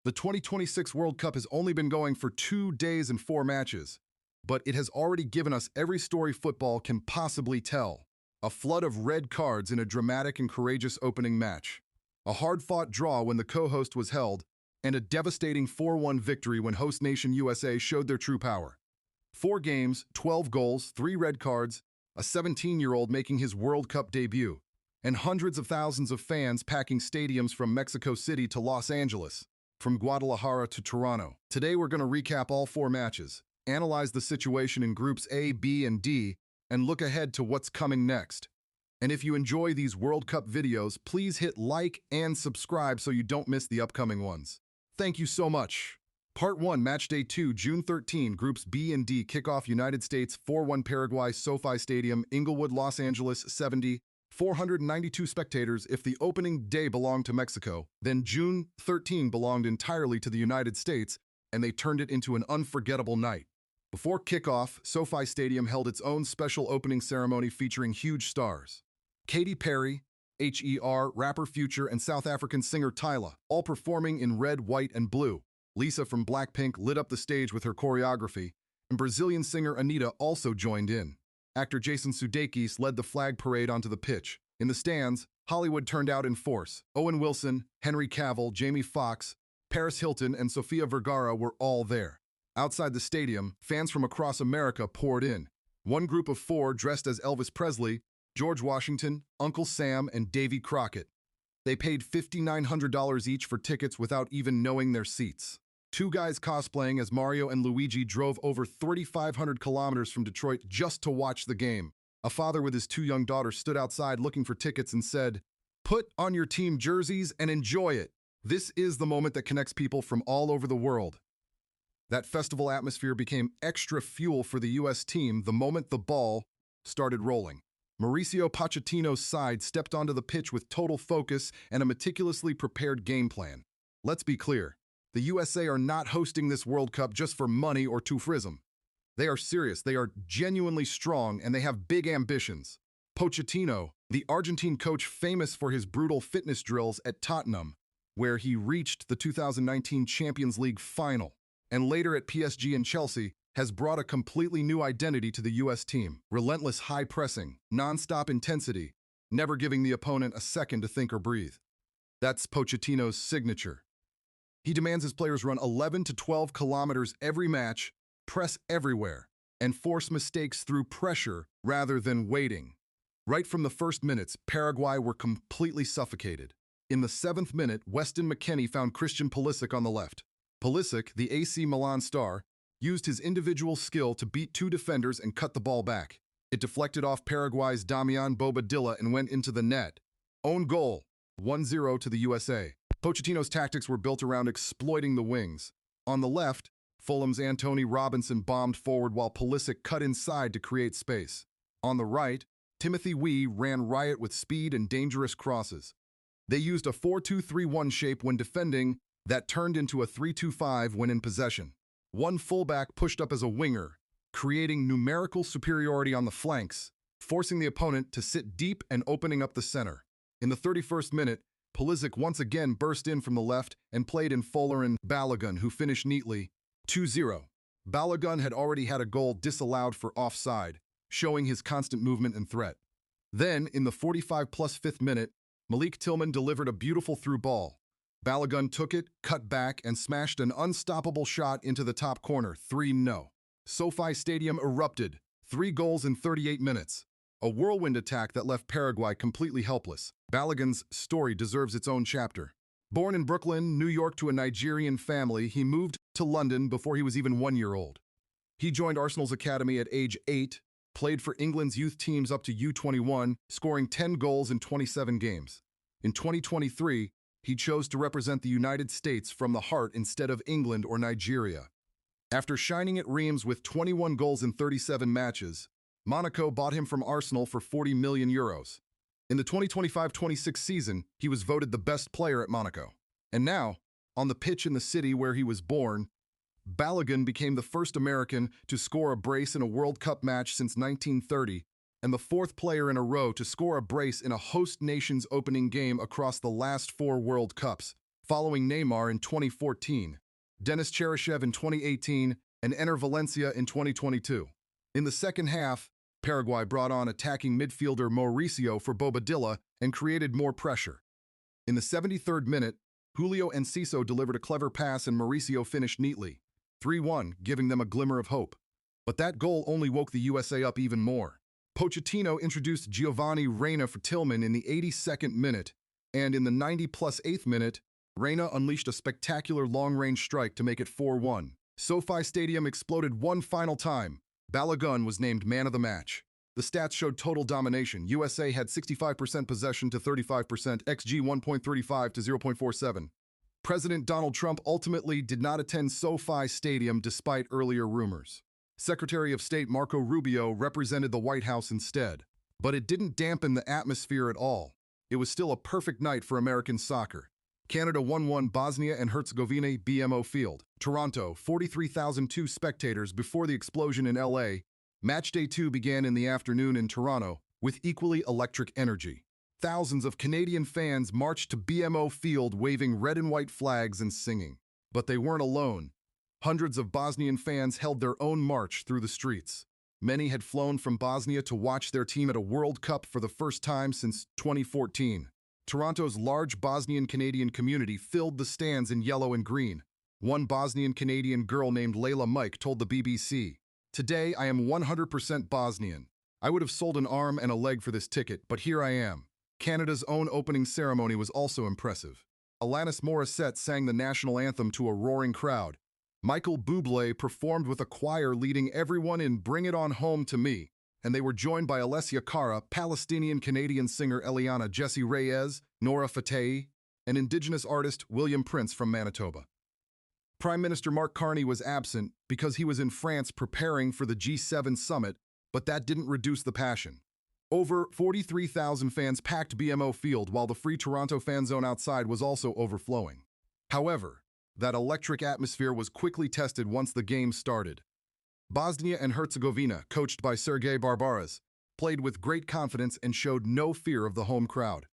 The 2026 World Cup has only been going for 2 days and 4 matches, but it has already given us every story football can possibly tell. A flood of red cards in a dramatic and courageous opening match. A hard-fought draw when the co-host was held, and a devastating 4-1 victory when host nation USA showed their true power. 4 games, 12 goals, 3 red cards, a 17-year-old making his World Cup debut, and hundreds of thousands of fans packing stadiums from Mexico City to Los Angeles, from Guadalajara to Toronto. Today we're going to recap all 4 matches, analyze the situation in Groups A, B, and D, and look ahead to what's coming next. And if you enjoy these World Cup videos, please hit like and subscribe so you don't miss the upcoming ones. Thank you so much. Part 1, Match Day 2, June 13, Groups B and D, kickoff United States 4-1 Paraguay, SoFi Stadium, Inglewood, Los Angeles, 492 spectators. If the opening day belonged to Mexico, then June 13 belonged entirely to the United States, and they turned it into an unforgettable night. Before kickoff, SoFi Stadium held its own special opening ceremony featuring huge stars. Katy Perry, HER, rapper Future, and South African singer Tyla, all performing in red, white, and blue. Lisa from Blackpink lit up the stage with her choreography, and Brazilian singer Anitta also joined in. Actor Jason Sudeikis led the flag parade onto the pitch. In the stands, Hollywood turned out in force. Owen Wilson, Henry Cavill, Jamie Foxx, Paris Hilton, and Sofia Vergara were all there. Outside the stadium, fans from across America poured in. One group of 4 dressed as Elvis Presley, George Washington, Uncle Sam, and Davy Crockett. They paid $5,900 each for tickets without even knowing their seats. 2 guys cosplaying as Mario and Luigi drove over 3,500 kilometers from Detroit just to watch the game. A father with his 2 young daughters stood outside looking for tickets and said, "Put on your team jerseys and enjoy it. This is the moment that connects people from all over the world." That festival atmosphere became extra fuel for the U.S. team the moment the ball started rolling. Mauricio Pochettino's side stepped onto the pitch with total focus and a meticulously prepared game plan. Let's be clear. The USA are not hosting this World Cup just for money or tourism. They are serious, they are genuinely strong, and they have big ambitions. Pochettino, the Argentine coach famous for his brutal fitness drills at Tottenham, where he reached the 2019 Champions League final, and later at PSG and Chelsea, has brought a completely new identity to the U.S. team. Relentless high pressing, non-stop intensity, never giving the opponent a second to think or breathe. That's Pochettino's signature. He demands his players run 11 to 12 kilometers every match, press everywhere, and force mistakes through pressure rather than waiting. Right from the first minutes, Paraguay were completely suffocated. In the 7th minute, Weston McKennie found Christian Pulisic on the left. Pulisic, the AC Milan star, used his individual skill to beat 2 defenders and cut the ball back. It deflected off Paraguay's Damian Bobadilla and went into the net. Own goal, 1-0 to the USA. Pochettino's tactics were built around exploiting the wings. On the left, Fulham's Antonee Robinson bombed forward while Pulisic cut inside to create space. On the right, Timothy Wee ran riot with speed and dangerous crosses. They used a 4-2-3-1 shape when defending that turned into a 3-2-5 when in possession. One fullback pushed up as a winger, creating numerical superiority on the flanks, forcing the opponent to sit deep and opening up the center. In the 31st minute, Pulisic once again burst in from the left and played in Folarin Balogun, who finished neatly 2-0. Balogun had already had a goal disallowed for offside, showing his constant movement and threat. Then, in the 45+5th minute, Malik Tillman delivered a beautiful through ball. Balogun took it, cut back, and smashed an unstoppable shot into the top corner, 3-0. SoFi Stadium erupted, 3 goals in 38 minutes. A whirlwind attack that left Paraguay completely helpless. Balogun's story deserves its own chapter. Born in Brooklyn, New York to a Nigerian family, he moved to London before he was even 1 year old. He joined Arsenal's academy at age 8, played for England's youth teams up to U21, scoring 10 goals in 27 games. In 2023, he chose to represent the United States from the heart instead of England or Nigeria. After shining at Reims with 21 goals in 37 matches, Monaco bought him from Arsenal for €40 million. In the 2025-26 season, he was voted the best player at Monaco. And now, on the pitch in the city where he was born, Balogun became the first American to score a brace in a World Cup match since 1930, and the 4th player in a row to score a brace in a host nation's opening game across the last 4 World Cups. following Neymar in 2014, Denis Cheryshev in 2018, and Enner Valencia in 2022. In the second half, Paraguay brought on attacking midfielder Mauricio for Bobadilla and created more pressure. In the 73rd minute, Julio Enciso delivered a clever pass and Mauricio finished neatly, 3-1, giving them a glimmer of hope. But that goal only woke the USA up even more. Pochettino introduced Giovanni Reyna for Tillman in the 82nd minute, and in the 90+8th minute, Reyna unleashed a spectacular long-range strike to make it 4-1. SoFi Stadium exploded one final time. Balogun was named man of the match. The stats showed total domination. USA had 65% possession to 35%, XG 1.35 to 0.47. President Donald Trump ultimately did not attend SoFi Stadium despite earlier rumors. Secretary of State Marco Rubio represented the White House instead. But it didn't dampen the atmosphere at all. It was still a perfect night for American soccer. Canada 1-1 Bosnia and Herzegovina BMO Field. Toronto, 43,002 spectators before the explosion in LA. Match day 2 began in the afternoon in Toronto with equally electric energy. Thousands of Canadian fans marched to BMO Field waving red and white flags and singing. But they weren't alone. Hundreds of Bosnian fans held their own march through the streets. Many had flown from Bosnia to watch their team at a World Cup for the first time since 2014. Toronto's large Bosnian-Canadian community filled the stands in yellow and green. One Bosnian-Canadian girl named Layla Mike told the BBC, "Today I am 100% Bosnian. I would have sold an arm and a leg for this ticket, but here I am." Canada's own opening ceremony was also impressive. Alanis Morissette sang the national anthem to a roaring crowd. Michael Bublé performed with a choir leading everyone in Bring It On Home to Me, and they were joined by Alessia Cara, Palestinian-Canadian singer Eliana Jesse Reyes, Nora Fateh, and Indigenous artist William Prince from Manitoba. Prime Minister Mark Carney was absent because he was in France preparing for the G7 summit, but that didn't reduce the passion. Over 43,000 fans packed BMO Field while the free Toronto fan zone outside was also overflowing. However, that electric atmosphere was quickly tested once the game started. Bosnia and Herzegovina, coached by Sergei Barbaras, played with great confidence and showed no fear of the home crowd.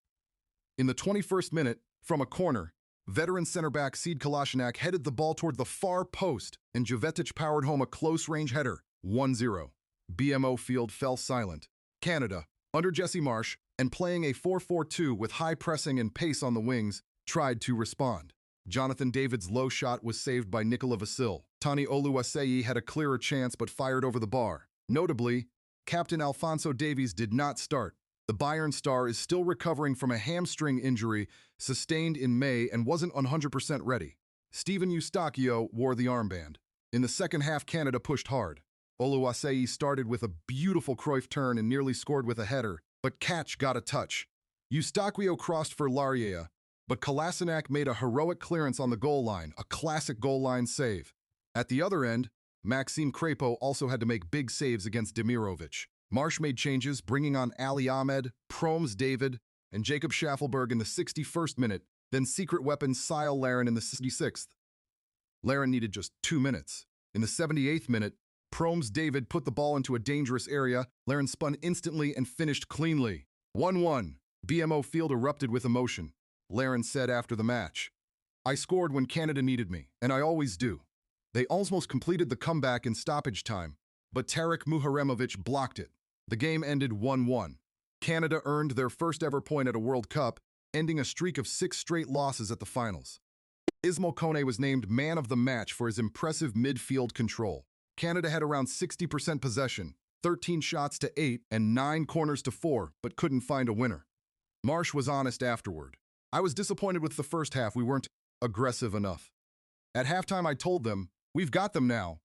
In the 21st minute, from a corner, veteran center-back Sead Kolasinac headed the ball toward the far post and Jovetic powered home a close-range header, 1-0. BMO Field fell silent. Canada, under Jesse Marsh and playing a 4-4-2 with high pressing and pace on the wings, tried to respond. Jonathan David's low shot was saved by Nicola Vasil. Tani Oluwaseyi had a clearer chance but fired over the bar. Notably, Captain Alphonso Davies did not start. The Bayern star is still recovering from a hamstring injury sustained in May and wasn't 100% ready. Steven Eustachio wore the armband. In the second half, Canada pushed hard. Oluwaseyi started with a beautiful Cruyff turn and nearly scored with a header, but Catch got a touch. Eustachio crossed for Larriea, but Kolasinac made a heroic clearance on the goal line, a classic goal line save. At the other end, Maxime Crepeau also had to make big saves against Demirovic. Marsh made changes, bringing on Ali Ahmed, Promes David, and Jacob Schaffelberg in the 61st minute, then secret weapon Sile Larin in the 66th. Larin needed just 2 minutes. In the 78th minute, Promes David put the ball into a dangerous area. Larin spun instantly and finished cleanly. 1-1. BMO Field erupted with emotion. Larin said after the match, "I scored when Canada needed me, and I always do." They almost completed the comeback in stoppage time, but Tarek Muharemovic blocked it. The game ended 1-1. Canada earned their first ever point at a World Cup, ending a streak of 6 straight losses at the finals. Ismail Kone was named man of the match for his impressive midfield control. Canada had around 60% possession, 13 shots to 8 and 9 corners to 4, but couldn't find a winner. Marsh was honest afterward. "I was disappointed with the first half. We weren't aggressive enough. At halftime, I told them, we've got them now.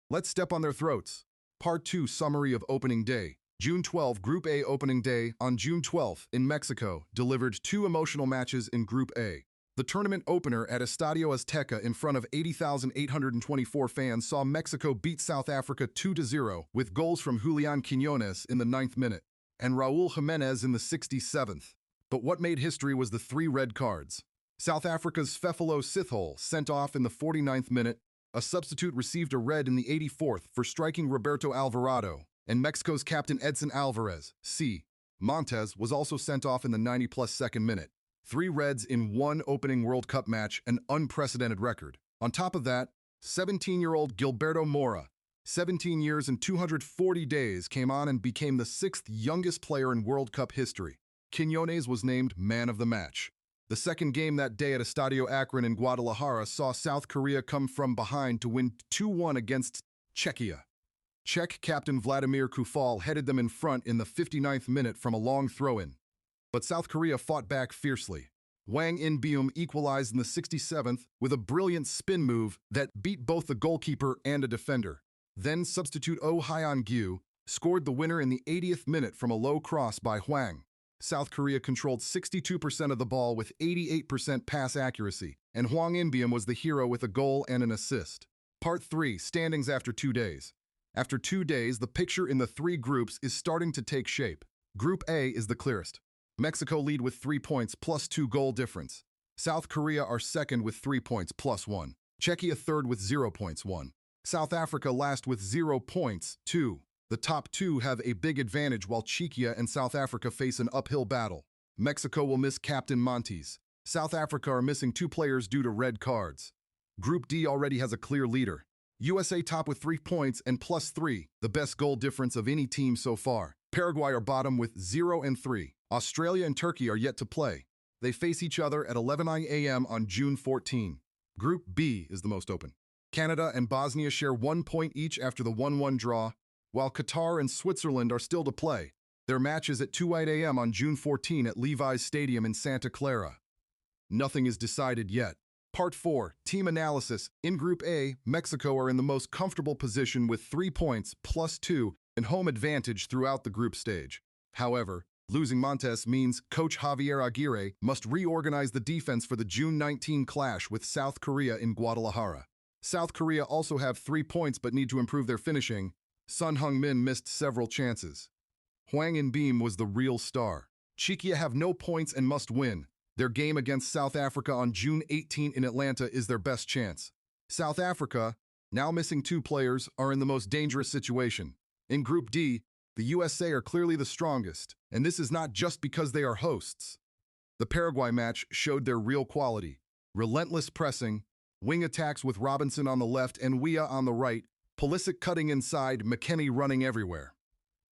Let's step on their throats." Part 2 Summary of Opening Day. June 12, Group A Opening Day on June 12 in Mexico delivered 2 emotional matches in Group A. The tournament opener at Estadio Azteca in front of 80,824 fans saw Mexico beat South Africa 2-0 with goals from Julian Quiñones in the 9th minute and Raul Jimenez in the 67th. But what made history was the 3 red cards. South Africa's Fefelo Sithole sent off in the 49th minute. A substitute received a red in the 84th for striking Roberto Alvarado, and Mexico's captain Edson Alvarez, C. Montes, was also sent off in the 90+2nd minute. 3 reds in one opening World Cup match, an unprecedented record. On top of that, 17-year-old Gilberto Mora, 17 years and 240 days, came on and became the 6th youngest player in World Cup history. Quiñones was named man of the match. The second game that day at Estadio Akron in Guadalajara saw South Korea come from behind to win 2-1 against Czechia. Czech captain Vladimir Koufal headed them in front in the 59th minute from a long throw-in. But South Korea fought back fiercely. Hwang In-beom equalized in the 67th with a brilliant spin move that beat both the goalkeeper and a defender. Then substitute Oh Hyun-gyu scored the winner in the 80th minute from a low cross by Hwang. South Korea controlled 62% of the ball with 88% pass accuracy, and Hwang In-beom was the hero with a goal and an assist. Part 3, standings after 2 days. After 2 days, the picture in the 3 groups is starting to take shape. Group A is the clearest. Mexico lead with 3 points plus 2 goal difference. South Korea are second with 3 points plus 1. Czechia third with 0 points 1. South Africa last with 0 points 2. The top 2 have a big advantage while Czechia and South Africa face an uphill battle. Mexico will miss Captain Montes. South Africa are missing 2 players due to red cards. Group D already has a clear leader. USA top with 3 points and plus 3, the best goal difference of any team so far. Paraguay are bottom with 0 and 3. Australia and Turkey are yet to play. They face each other at 11 a.m. on June 14. Group B is the most open. Canada and Bosnia share 1 point each after the 1-1 draw, while Qatar and Switzerland are still to play. Their match is at 2 a.m. on June 14 at Levi's Stadium in Santa Clara. Nothing is decided yet. Part 4, Team Analysis. In Group A, Mexico are in the most comfortable position with 3 points plus 2 and home advantage throughout the group stage. However, losing Montes means coach Javier Aguirre must reorganize the defense for the June 19 clash with South Korea in Guadalajara. South Korea also have 3 points but need to improve their finishing. Son Heung-min missed several chances. Hwang In-beom was the real star. Czechia have no points and must win. Their game against South Africa on June 18 in Atlanta is their best chance. South Africa, now missing 2 players, are in the most dangerous situation. In Group D, the USA are clearly the strongest, and this is not just because they are hosts. The Paraguay match showed their real quality. Relentless pressing, wing attacks with Robinson on the left and Weah on the right, Pulisic cutting inside, McKennie running everywhere.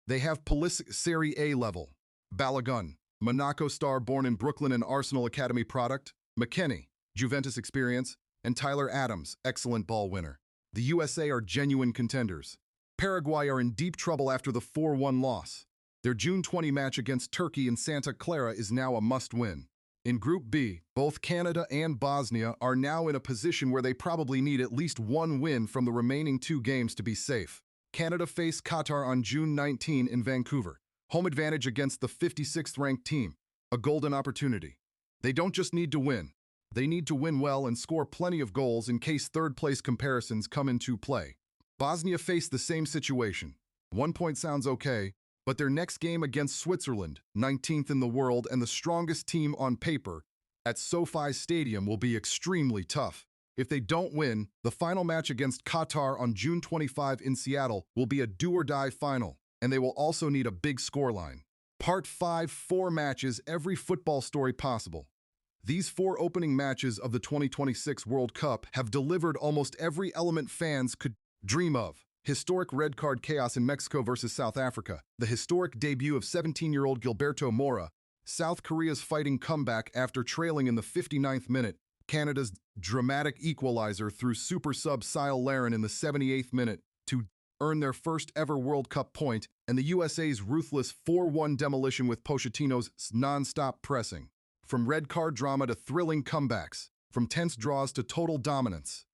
They have Pulisic Serie A level. Balogun, Monaco star born in Brooklyn and Arsenal Academy product. McKennie, Juventus experience. And Tyler Adams, excellent ball winner. The USA are genuine contenders. Paraguay are in deep trouble after the 4-1 loss. Their June 20 match against Turkey in Santa Clara is now a must-win. In Group B, both Canada and Bosnia are now in a position where they probably need at least 1 win from the remaining 2 games to be safe. Canada face Qatar on June 19 in Vancouver. Home advantage against the 56th ranked team. A golden opportunity. They don't just need to win. They need to win well and score plenty of goals in case third-place comparisons come into play. Bosnia faced the same situation. 1 point sounds okay, but their next game against Switzerland, 19th in the world and the strongest team on paper, at SoFi Stadium will be extremely tough. If they don't win, the final match against Qatar on June 25 in Seattle will be a do-or-die final, and they will also need a big scoreline. Part 5, 4 matches, every football story possible. These 4 opening matches of the 2026 World Cup have delivered almost every element fans could dream of. Historic red card chaos in Mexico versus South Africa, the historic debut of 17-year-old Gilberto Mora, South Korea's fighting comeback after trailing in the 59th minute, Canada's dramatic equalizer through super sub Folarin in the 78th minute to earn their first ever World Cup point, and the USA's ruthless 4-1 demolition with Pochettino's non-stop pressing. From red card drama to thrilling comebacks, from tense draws to total dominance.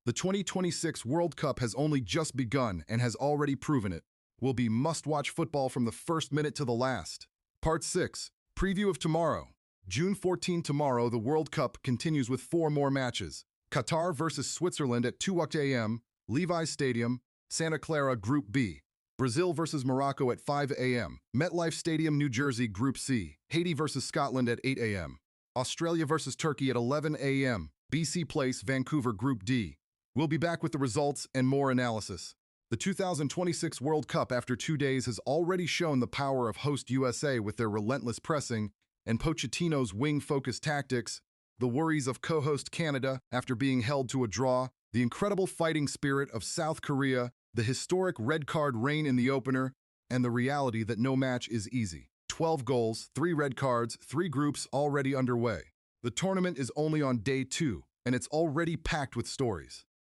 The 2026 World Cup has only just begun and has already proven it. Will be must-watch football from the first minute to the last. Part 6, preview of tomorrow. June 14 tomorrow, the World Cup continues with 4 more matches. Qatar versus Switzerland at 2 a.m., Levi's Stadium, Santa Clara, Group B. Brazil versus Morocco at 5 a.m., MetLife Stadium, New Jersey, Group C. Haiti versus Scotland at 8 a.m. Australia versus Turkey at 11 a.m., BC Place, Vancouver, Group D. We'll be back with the results and more analysis. The 2026 World Cup after 2 days has already shown the power of host USA with their relentless pressing and Pochettino's wing-focused tactics, the worries of co-host Canada after being held to a draw, the incredible fighting spirit of South Korea, the historic red card reign in the opener, and the reality that no match is easy. 12 goals, 3 red cards, 3 groups already underway. The tournament is only on day 2, and it's already packed with stories.